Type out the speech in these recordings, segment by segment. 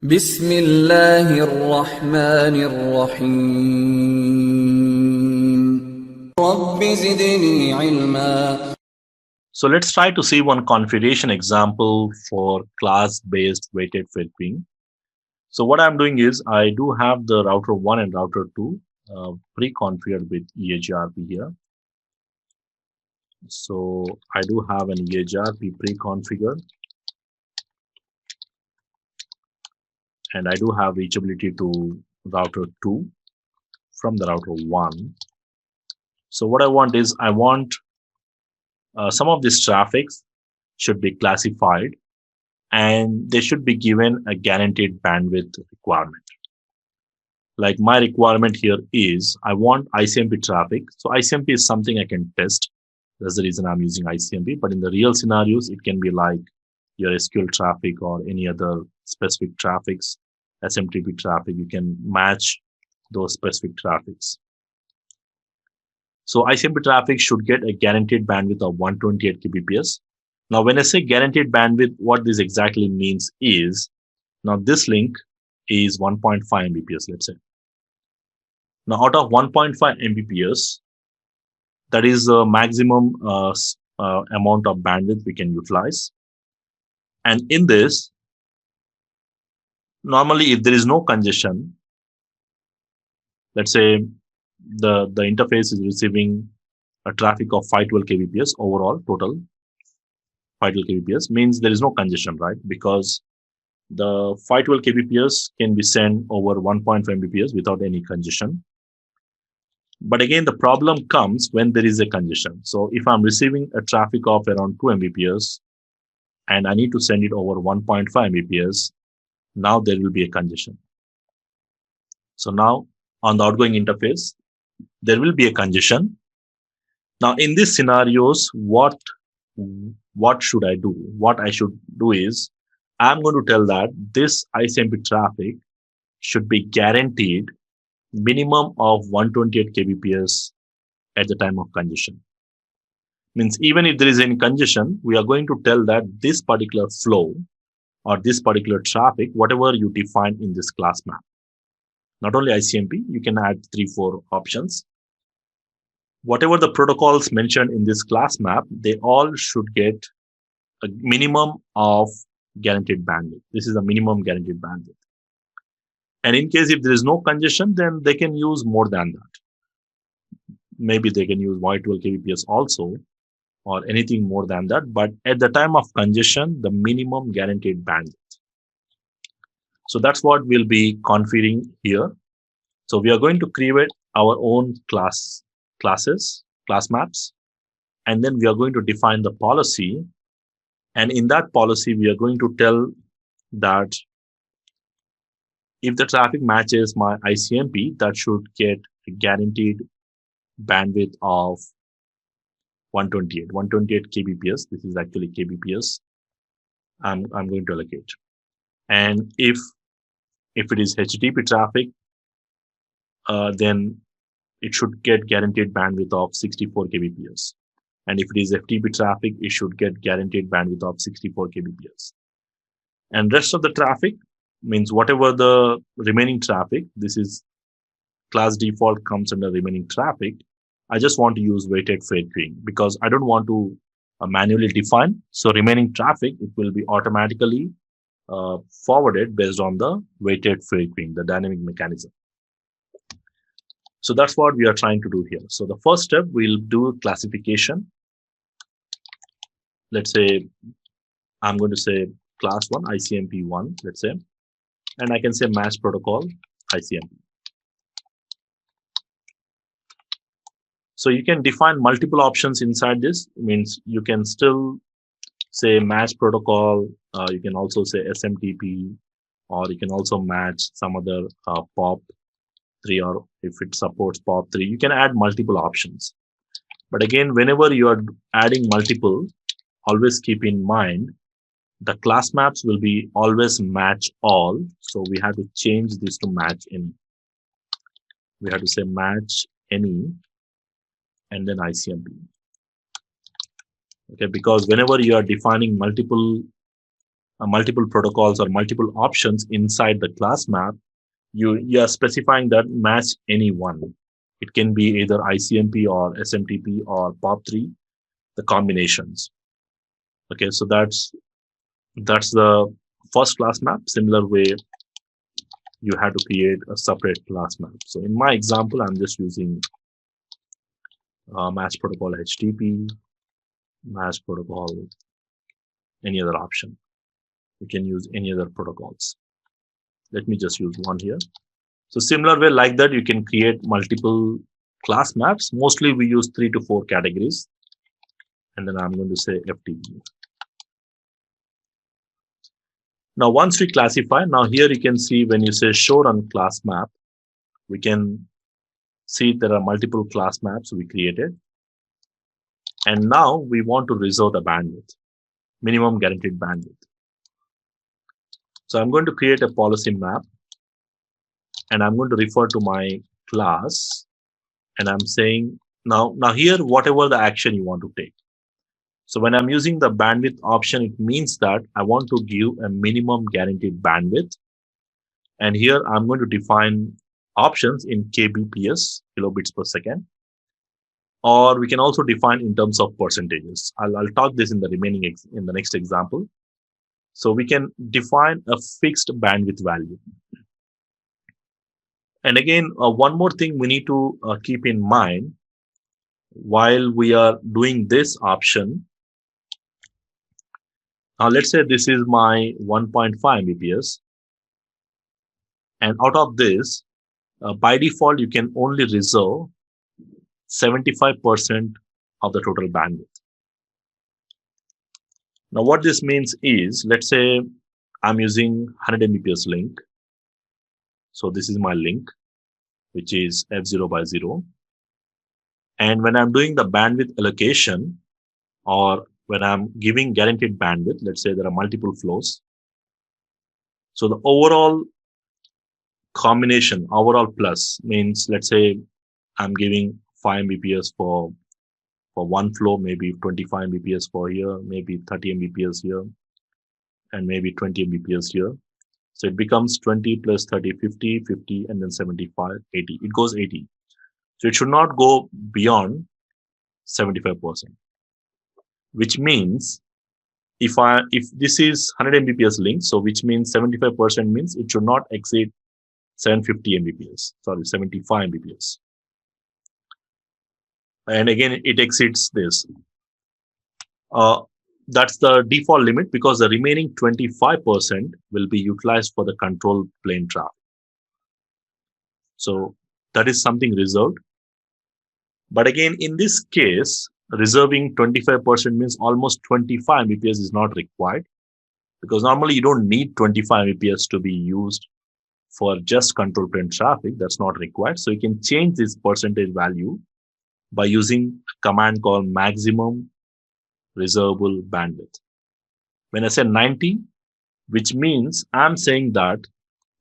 بسم الله الرحمن الرحيم رب زدني علما. So let's try to see one configuration example for class-based weighted filtering. So what I'm doing is I do have the router 1 and router 2 pre-configured with EAGRP here. So I do have an EAGRP pre-configured, and I do have reachability to router 2 from the router 1. So what I want is I want some of these traffics should be classified and they should be given a guaranteed bandwidth requirement. Like my requirement here is I want ICMP traffic. So ICMP is something I can test. That's the reason I'm using ICMP. But in the real scenarios, it can be like your SQL traffic or any other specific traffics, SMTP traffic. You can match those specific traffics. So ICMP traffic should get a guaranteed bandwidth of 128 kbps. Now, when I say guaranteed bandwidth, what this exactly means is, now this link is 1.5 Mbps, let's say. Now, out of 1.5 Mbps, that is the maximum amount of bandwidth we can utilize. And in this, normally, if there is no congestion, let's say the interface is receiving a traffic of 512 kbps overall, total 512 kbps, means there is no congestion, right? Because the 512 kbps can be sent over 1.5 Mbps without any congestion. But again, the problem comes when there is a congestion. So if I'm receiving a traffic of around 2 Mbps and I need to send it over 1.5 Mbps, now there will be a congestion. So now on the outgoing interface, there will be a congestion. Now in these scenarios, what should I do? What I should do is I'm going to tell that this ICMP traffic should be guaranteed minimum of 128 kbps at the time of congestion. Means even if there is any congestion, we are going to tell that this particular flow or this particular traffic, whatever you define in this class map. Not only ICMP, you can add 3-4 options. Whatever the protocols mentioned in this class map, they all should get a minimum of guaranteed bandwidth. This is the minimum guaranteed bandwidth. And in case if there is no congestion, then they can use more than that. Maybe they can use 112 kbps also, or anything more than that. But at the time of congestion, the minimum guaranteed bandwidth. So that's what we'll be configuring here. So we are going to create our own class maps, and then we are going to define the policy. And in that policy, we are going to tell that if the traffic matches my ICMP, that should get a guaranteed bandwidth of 128 kbps. This is actually kbps. I'm going to allocate. And if it is HTTP traffic, then it should get guaranteed bandwidth of 64 kbps. And if it is FTP traffic, it should get guaranteed bandwidth of 64 kbps. And rest of the traffic means whatever the remaining traffic, this is class default comes under remaining traffic. I just want to use weighted filtering because I don't want to manually define. So remaining traffic, it will be automatically forwarded based on the weighted filtering, the dynamic mechanism. So that's what we are trying to do here. So the first step, we'll do classification. Let's say I'm going to say class 1, ICMP 1, let's say, and I can say match protocol ICMP. So you can define multiple options inside this. It means you can still say match protocol. You can also say SMTP, or you can also match some other POP3, or if it supports POP3, you can add multiple options. But again, whenever you are adding multiple, always keep in mind the class maps will be always match all. So we have to change this to match any. We have to say match any and then ICMP. Okay, because whenever you are defining multiple multiple protocols or multiple options inside the class map, you are specifying that match any one. It can be either ICMP or SMTP or POP3, the combinations. Okay, so that's the first class map. Similar way, you have to create a separate class map. So in my example, I'm just using match protocol HTTP, match protocol, any other option. You can use any other protocols. Let me just use one here. So similar way like that, you can create multiple class maps. Mostly we use 3 to 4 categories. And then I'm going to say FTP. Now, once we classify, now here you can see when you say show run class map, we can see there are multiple class maps we created. And now we want to reserve the bandwidth, minimum guaranteed bandwidth. So I'm going to create a policy map and I'm going to refer to my class and I'm saying now here, whatever the action you want to take. So when I'm using the bandwidth option, it means that I want to give a minimum guaranteed bandwidth. And here I'm going to define options in kbps, kilobits per second. Or we can also define in terms of percentages. I'll talk this in the in the next example. So we can define a fixed bandwidth value. And again, one more thing we need to keep in mind while we are doing this option. Now, let's say this is my 1.5 Mbps. And out of this, by default, you can only reserve 75% of the total bandwidth. Now, what this means is, let's say I'm using 100 Mbps link. So this is my link, which is F0 by 0. And when I'm doing the bandwidth allocation, or when I'm giving guaranteed bandwidth, let's say there are multiple flows. So the overall combination, overall plus means, let's say I'm giving 5 Mbps for one flow, maybe 25 Mbps for here, maybe 30 Mbps here, and maybe 20 Mbps here. So it becomes 20 plus 30, 50, 50, and then 75, 80. It goes 80. So it should not go beyond 75%, which means if this is 100 Mbps link, so which means 75% means it should not exceed 750 Mbps, sorry, 75 Mbps. And again, it exceeds this. That's the default limit because the remaining 25% will be utilized for the control plane traffic. So that is something reserved. But again, in this case, reserving 25% means almost 25 Mbps is not required because normally you don't need 25 Mbps to be used for just control plane traffic. That's not required. So you can change this percentage value by using a command called maximum reservable bandwidth. When I say 90, which means I'm saying that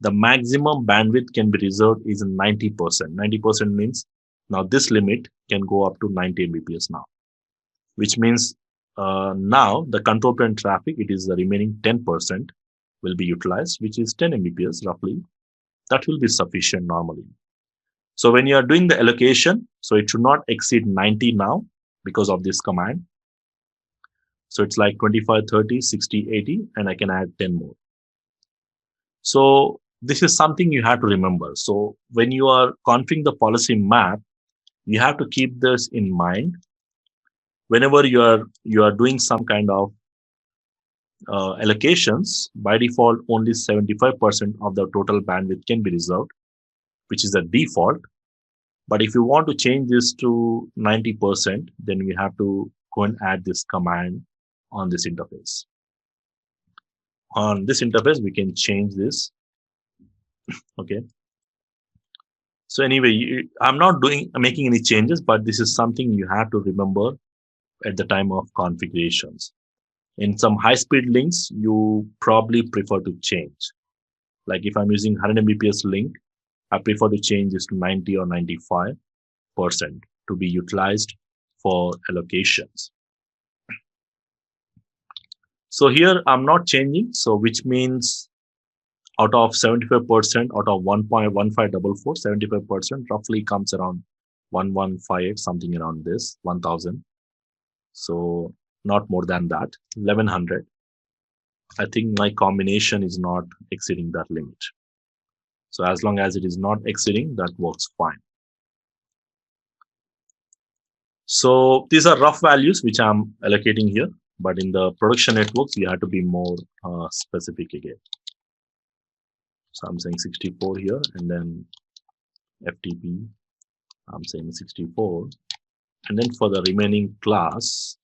the maximum bandwidth can be reserved is 90%. 90% means now this limit can go up to 90 Mbps now, which means now the control plane traffic, it is the remaining 10% will be utilized, which is 10 Mbps roughly. That will be sufficient normally. So when you are doing the allocation, so it should not exceed 90 now because of this command. So it's like 25, 30, 60, 80, and I can add 10 more. So this is something you have to remember. So when you are configuring the policy map, you have to keep this in mind. Whenever you are doing some kind of allocations, by default, only 75% of the total bandwidth can be reserved, which is the default. But if you want to change this to 90%, then we have to go and add this command on this interface. On this interface, we can change this. Okay. So anyway, I'm not making any changes, but this is something you have to remember at the time of configurations. In some high-speed links, you probably prefer to change. Like if I'm using 100 Mbps link, I prefer to change this to 90 or 95% to be utilized for allocations. So here I'm not changing. So which means out of 75%, out of 1.1544, 75% roughly comes around 1158, something around this, 1000. So not more than that, 1100. I think my combination is not exceeding that limit. So as long as it is not exceeding, that works fine. So these are rough values which I'm allocating here, but in the production networks, we have to be more specific again. So I'm saying 64 here, and then FTP, I'm saying 64. And then for the remaining class,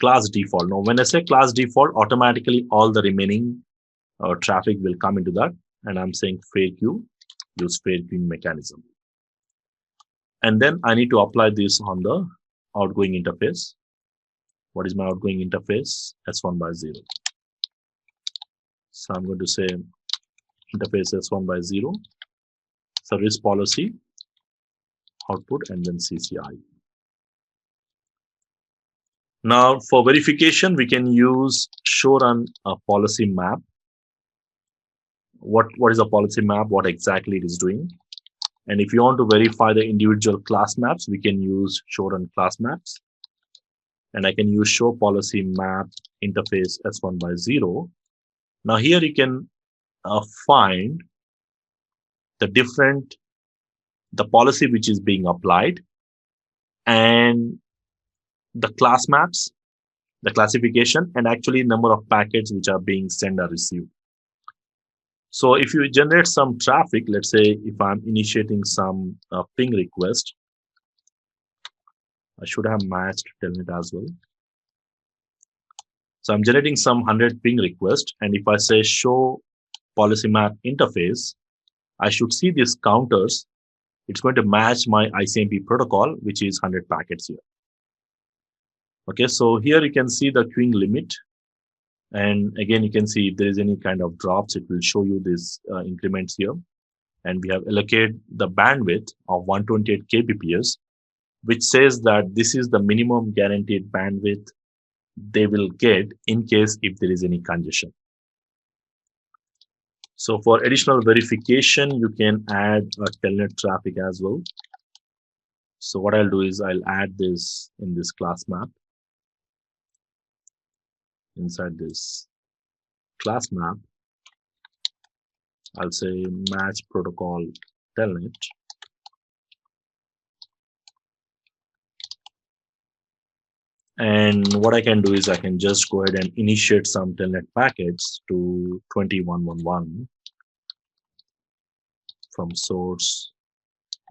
class default. Now, when I say class default, automatically all the remaining traffic will come into that. And I'm saying fair queue, use fair queuing mechanism. And then I need to apply this on the outgoing interface. What is my outgoing interface? S1 by 0. So I'm going to say interface S1 by 0, service policy, output, and then CCI. Now for verification, we can use show run a policy map. What is a policy map? What exactly it is doing? And if you want to verify the individual class maps, we can use show run class maps. And I can use show policy map interface S1 by 0. Now here you can find the policy which is being applied and the class maps, the classification, and actually number of packets which are being sent or received. So if you generate some traffic, let's say if I'm initiating some ping request, I should have matched telnet as well. So I'm generating some 100 ping request, and if I say show policy map interface, I should see these counters. It's going to match my ICMP protocol, which is 100 packets here. Okay, so here you can see the queuing limit. And again, you can see if there is any kind of drops, it will show you these increments here. And we have allocated the bandwidth of 128 kbps, which says that this is the minimum guaranteed bandwidth they will get in case if there is any congestion. So for additional verification, you can add a telnet traffic as well. So what I'll do is I'll add this in this class map. Inside this class map, I'll say match protocol telnet. And what I can do is I can just go ahead and initiate some telnet packets to 2111 from source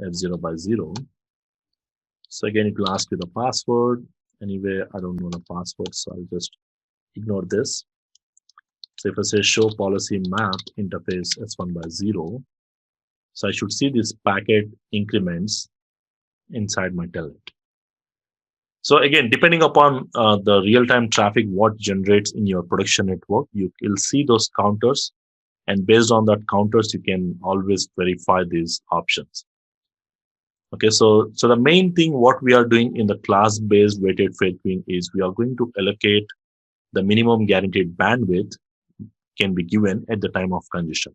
F0 by 0. So again, it will ask you the password. Anyway, I don't know the password, so I'll just ignore this. So if I say show policy map interface S1 by 0, so I should see these packet increments inside my telnet. So again, depending upon the real-time traffic, what generates in your production network, you'll see those counters, and based on that counters, you can always verify these options. Okay, so the main thing what we are doing in the class-based weighted fair queuing is we are going to allocate the minimum guaranteed bandwidth can be given at the time of congestion.